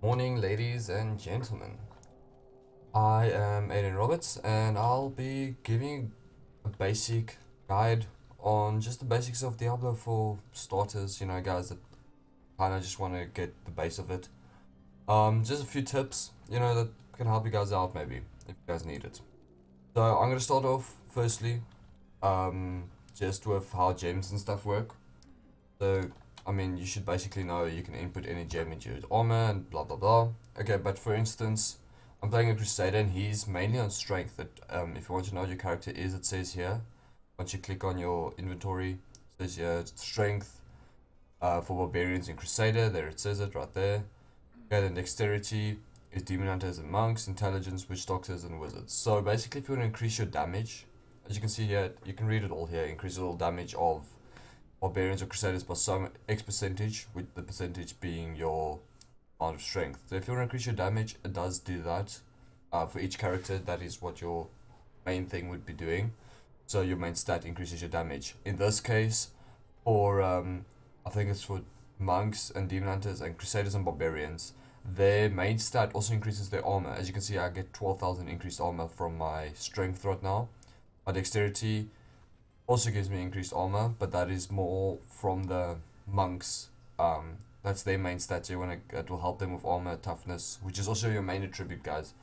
Morning, ladies and gentlemen. I am Aiden Roberts, and I'll be giving a basic guide on just the basics of Diablo for starters, guys that kind of just want to get the base of it. Just a few tips, that can help you guys out maybe if you guys need it. So I'm gonna start off firstly, just with how gems and stuff work. So, I mean, you should basically know you can input any gem into your armor and blah blah blah. Okay, but for instance, I'm playing a Crusader and he's mainly on strength. That if you want to know what your character is, it says here. Once you click on your inventory, it says here strength for barbarians and Crusader. There it says it right there. Okay, then dexterity is demon hunters and monks, intelligence, witch doctors and wizards. So basically, if you want to increase your damage, as you can see here, you can read it all here. Increase all damage of barbarians or crusaders by some X percentage, with the percentage being your amount of strength. So if you want to increase your damage, it does do that. For each character, that is what your main thing would be doing. So your main stat increases your damage. In this case, for I think it's for monks and demon hunters and crusaders and barbarians, their main stat also increases their armor. As you can see, I get 12,000 increased armor from my strength right now. My dexterity also gives me increased armor, but that is more from the monks. That's their main stat. So you wanna it will help them with armor, toughness, which is also your main attribute, guys.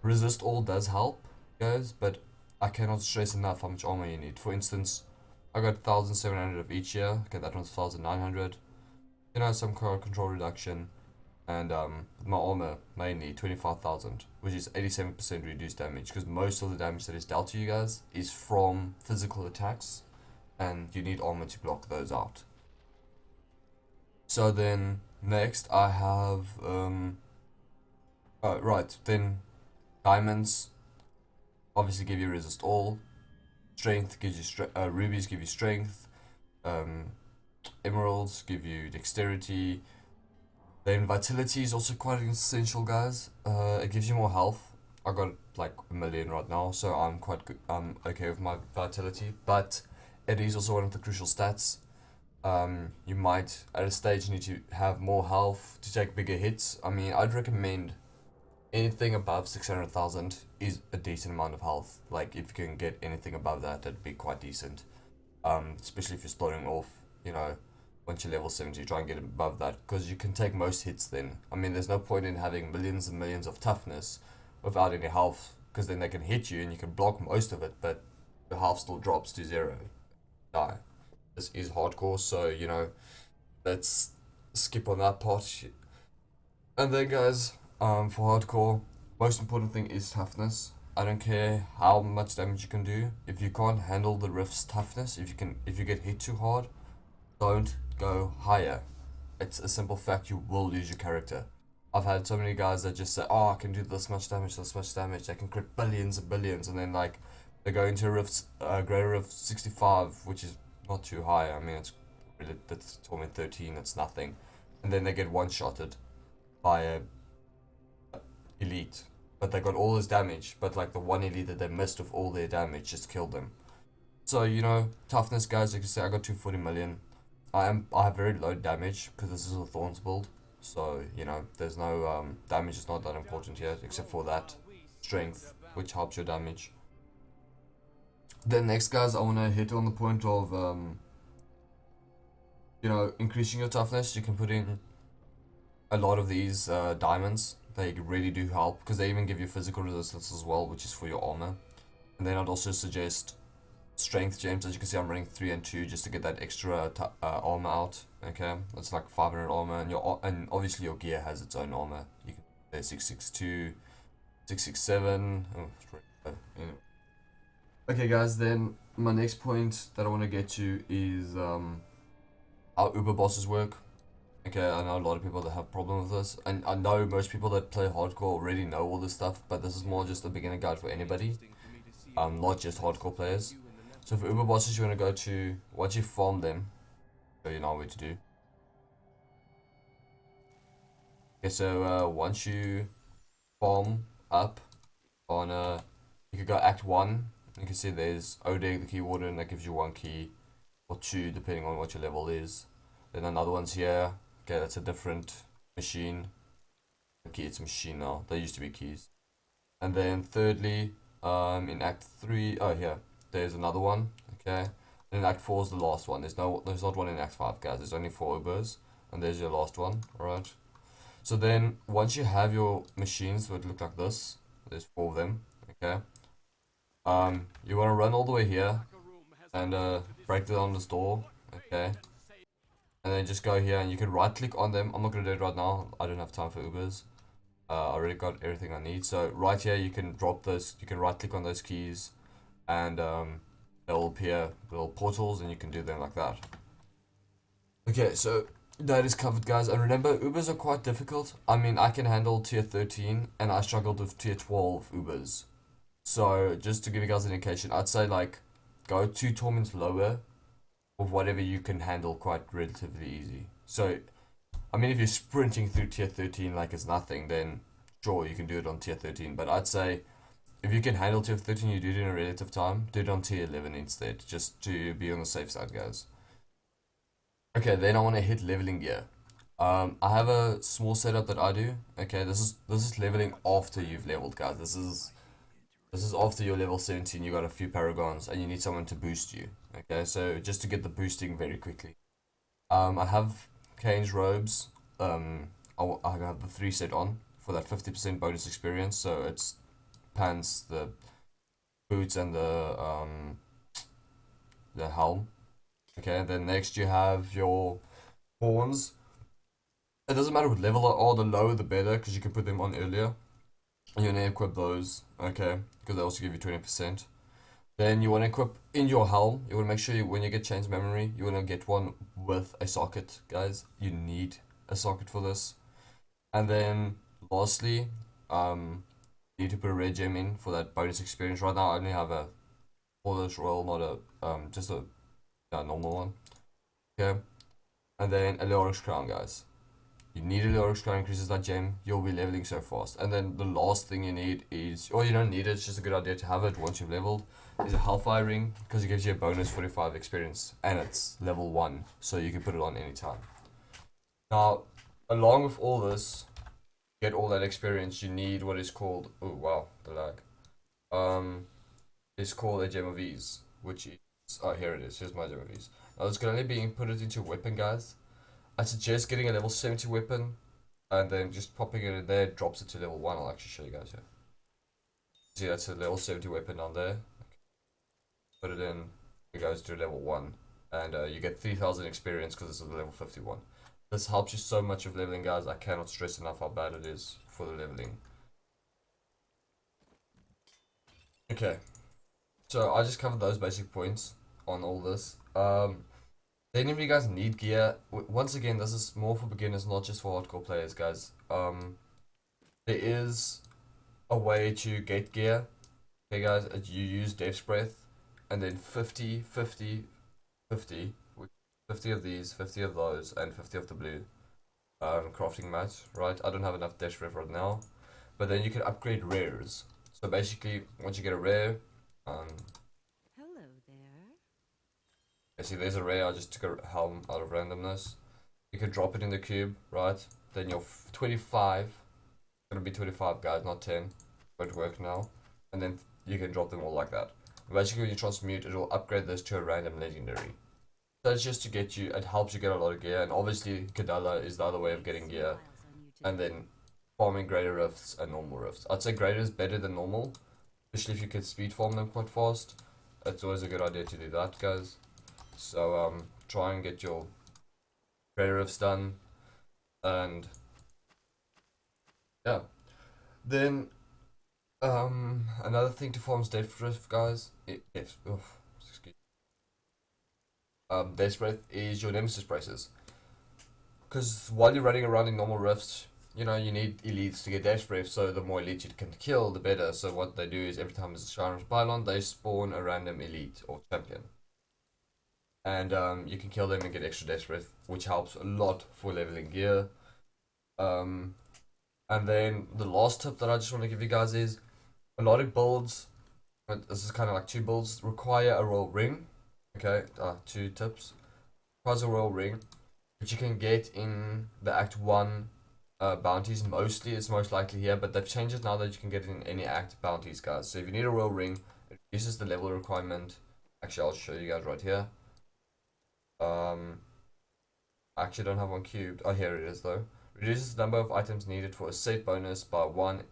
Resist all does help, guys, but I cannot stress enough how much armor you need. For instance, I got 1,700 of each here. Okay, that one's 1,900. Some crowd control reduction, and my armor mainly 25,000, which is 87% reduced damage, because most of the damage that is dealt to you guys is from physical attacks, and you need armor to block those out. So then next I have right, then diamonds obviously give you resist all, strength gives you rubies give you strength, emeralds give you dexterity. Then vitality is also quite essential, guys. It gives you more health. I got like 1,000,000 right now, so I'm quite good. I'm okay with my vitality, but it is also one of the crucial stats. You might at a stage need to have more health to take bigger hits. I mean, I'd recommend anything above 600,000 is a decent amount of health. Like if you can get anything above that, that'd be quite decent. Especially if you're starting off, once you're level 70, try and get above that, because you can take most hits then. I mean, there's no point in having millions and millions of toughness without any health, because then they can hit you and you can block most of it, but the health still drops to zero. Die. This is hardcore, so, let's skip on that part. And then, guys, for hardcore, most important thing is toughness. I don't care how much damage you can do. If you can't handle the rift's toughness, if you get hit too hard, don't go higher. It's a simple fact, you will lose your character. I've had so many guys that just say, oh, I can do this much damage, they can crit billions and billions, and then like they go into a rift, greater rift 65, which is not too high. I mean, it's really, that's torment 13, it's nothing, and then they get one-shotted by a elite, but they got all this damage, but like the one elite that they missed with all their damage just killed them. So toughness, guys, like you can see, I got 240 million. I have very low damage because this is a Thorns build, so there's no damage is not that important yet, except for that strength, which helps your damage. Then next, guys, I want to hit on the point of increasing your toughness. You can put in a lot of these diamonds. They really do help, because they even give you physical resistance as well, which is for your armor. And then I'd also suggest strength gems. As you can see, I'm running 3 and 2 just to get that extra armor out. Okay, that's like 500 armor, and obviously your gear has its own armor. You can say 662, 667. Anyway. Okay, guys. Then my next point that I want to get to is how Uber bosses work. Okay, I know a lot of people that have problems with this, and I know most people that play hardcore already know all this stuff, but this is more just a beginner guide for anybody, not just hardcore players. So for Uber bosses, you want to go to, once you farm them, so you know what to do. Okay, so once you farm up on you can go Act 1. You can see there's Odag the Key Warden, that gives you 1 key, or 2 depending on what your level is. Then another one's here. Okay, that's a different machine. Okay, it's machine now. They used to be keys. And then thirdly, in Act 3, oh here, there's another one, okay? And in Act 4 is the last one. There's not one in Act 5, guys. There's only 4 Ubers, and there's your last one, alright? So then, once you have your machines that look like this, there's 4 of them, okay? You want to run all the way here, and break down this door, okay? And then just go here, and you can right-click on them. I'm not going to do it right now. I don't have time for Ubers. I already got everything I need. So right here, you can drop this. You can right click on those keys, and they'll appear little portals, and you can do them like that. Okay, so that is covered, guys. And remember, Ubers are quite difficult. I mean, I can handle tier 13, and I struggled with tier 12 Ubers. So just to give you guys an indication, I'd say like go 2 torments lower of whatever you can handle quite relatively easy. So I mean, if you're sprinting through tier 13 like it's nothing, then sure, you can do it on tier 13. But I'd say if you can handle tier 13, you do it in a relative time, do it on tier 11 instead, just to be on the safe side, guys. Okay, then I want to hit leveling gear. I have a small setup that I do. Okay, this is leveling after you've leveled, guys. This is after you're level 17, you got a few paragons, and you need someone to boost you. Okay, so just to get the boosting very quickly. I have Kane's robes. I have the 3 set on for that 50% bonus experience. So it's pants, the boots, and the helm. Okay, then next you have your horns. It doesn't matter what level they are, the lower the better, because you can put them on earlier. And you want to equip those, okay, because they also give you 20%. Then you want to equip in your helm. You want to make sure when you get chain's memory, you want to get one with a socket, guys. You need a socket for this. And then lastly, you need to put a rare gem in for that bonus experience. Right now, I only have a Polish royal, not a just a normal one. Okay. And then a Leoric's crown, guys. You need a Leoric's crown, increases that gem. You'll be leveling so fast. And then the last thing you need is, or you don't need it, it's just a good idea to have it once you've leveled, is a Hellfire ring, because it gives you a bonus 45 experience, and it's level 1, so you can put it on anytime. Now, along with all this, get all that experience, you need what is called, oh wow, the lag. It's called a Gem of Ease, which is, oh here it is, here's my Gem of Ease. Now it's going to be inputted into a weapon, guys. I suggest getting a level 70 weapon, and then just popping it in there, drops it to level 1. I'll actually show you guys here. See, that's a level 70 weapon on there. Put it in, it goes to level 1. And you get 3000 experience because it's a level 51. This helps you so much with leveling, guys. I cannot stress enough how bad it is for the leveling. Okay. So I just covered those basic points on all this. Then if you guys need gear, once again, this is more for beginners, not just for hardcore players, guys. There is a way to get gear. Okay, guys, you use Death's Breath, and then 50, 50, 50, 50 of these, 50 of those, and 50 of the blue crafting mat, right? I don't have enough Death's Breath right now, but then you can upgrade rares. So basically, once you get a rare, see, there's a rare. I just took a helm out of randomness. You can drop it in the cube, right? Then your 25, it's gonna be 25, guys, not 10. Won't work now. And then you can drop them all like that. Basically, when you transmute, it will upgrade this to a random legendary. So it's just to get you, it helps you get a lot of gear. And obviously, Kadala is the other way of getting gear. And then farming greater rifts and normal rifts. I'd say greater is better than normal, especially if you can speed farm them quite fast. It's always a good idea to do that, guys. So try and get your greater rifts done, and yeah. Then another thing to farm is Death Rift, guys. Death Breath is your nemesis braces. Because while you're running around in normal rifts, you know, you need elites to get Death Breath, so the more elites you can kill, the better. So what they do is every time there's a Shrine of Pylon, they spawn a random elite or champion. And you can kill them and get extra Death Breath, which helps a lot for leveling gear. And then the last tip that I just want to give you guys is, a lot of builds, this is kind of like 2 builds, require a royal ring. Okay, 2 tips. Requires a royal ring, which you can get in the Act 1 bounties. Mostly, it's most likely here, but they've changed it now that you can get it in any active bounties, guys. So if you need a royal ring, it reduces the level requirement. Actually, I'll show you guys right here. Um, I actually don't have one cubed. Oh, here it is though. Reduces the number of items needed for a set bonus by one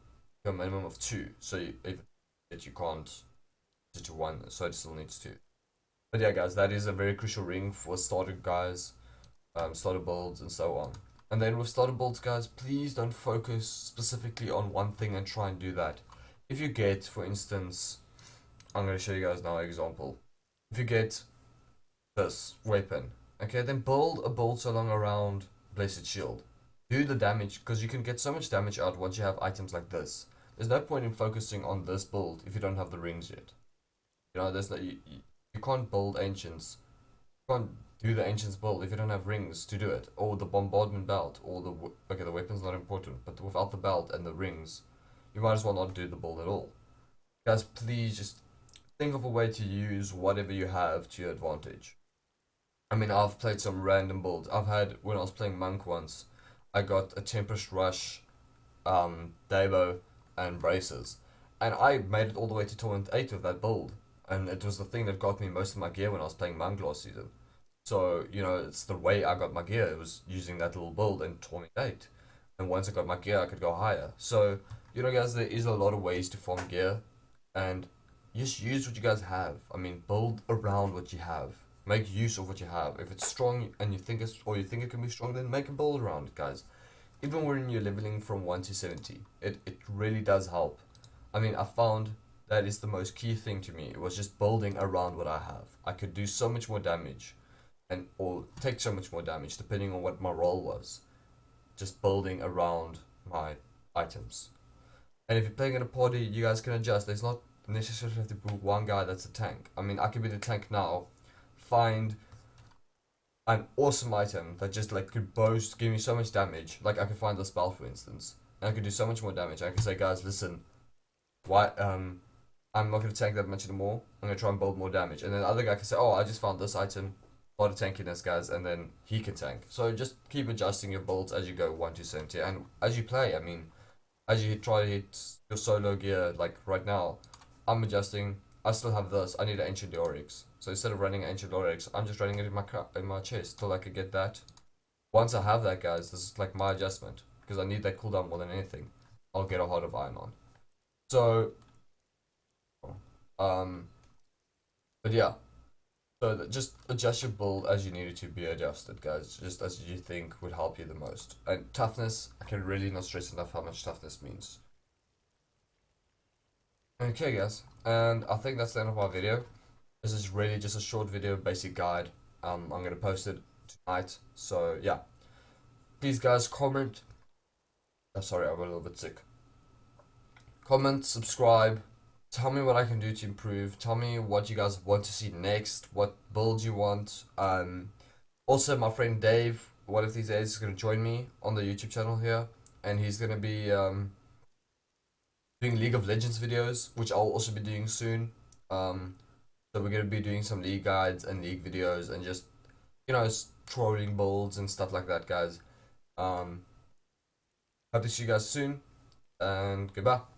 to a minimum of two. So if you can't set it to one, so it still needs two. But yeah, guys, that is a very crucial ring for starter guys, starter builds, and so on. And then with starter builds, guys, please don't focus specifically on one thing and try and do that. If you get, for instance, I'm going to show you guys now an example. If you get this weapon, okay, then build a build so long around Blessed Shield. Do the damage, because you can get so much damage out once you have items like this. There's no point in focusing on this build if you don't have the rings yet. You know, there's no, you can't build ancients. You can't do the ancients build if you don't have rings to do it, or the bombardment belt, or the weapon's not important, but without the belt and the rings, you might as well not do the build at all. Guys, please just think of a way to use whatever you have to your advantage. I mean, I've played some random builds. I've had, when I was playing Monk once, I got a Tempest Rush, Dabo, and Braces. And I made it all the way to Torment 8 with that build. And it was the thing that got me most of my gear when I was playing Monk last season. So, you know, it's the way I got my gear. It was using that little build in Torment 8. And once I got my gear, I could go higher. So, you know, guys, there is a lot of ways to farm gear. And just use what you guys have. I mean, build around what you have. Make use of what you have. If it's strong and you think it can be strong, then make a build around it, guys. Even when you're leveling from 1 to 70, it really does help. I mean, I found that is the most key thing to me. It was just building around what I have. I could do so much more damage and or take so much more damage depending on what my role was. Just building around my items. And if you're playing in a party, you guys can adjust. There's not necessarily have to be one guy that's a tank. I mean, I could be the tank now, find an awesome item that just like could boast, give me so much damage. Like I could find the spell, for instance, and I could do so much more damage. I could say, guys, listen, why I'm not gonna tank that much anymore. I'm gonna try and build more damage. And then the other guy can say, oh, I just found this item, a lot of tankiness, guys, and then he can tank. So just keep adjusting your builds as you go 1 to 70, and as you play. I mean, as you try to hit your solo gear, like right now, I'm adjusting. I still have this. I need an ancient Oryx. So instead of running ancient Oryx, I'm just running it in my chest till I could get that. Once I have that, guys, this is like my adjustment because I need that cooldown more than anything. I'll get a Heart of Iron on. So, um, but yeah. So just adjust your build as you need it to be adjusted, guys. Just as you think would help you the most. And toughness, I can really not stress enough how much toughness means. Okay, guys, and I think that's the end of our video. This is really just a short video, basic guide. I'm gonna post it tonight. So yeah, please, guys, comment. Oh, sorry, I'm a little bit sick. Comment, subscribe. Tell me what I can do to improve. Tell me what you guys want to see next. What builds you want. Also, my friend Dave, one of these days, is gonna join me on the YouTube channel here, and he's gonna be doing League of Legends videos, which I'll also be doing soon. So we're gonna be doing some league guides and league videos and just, you know, trolling builds and stuff like that, guys. Hope to see you guys soon, and goodbye.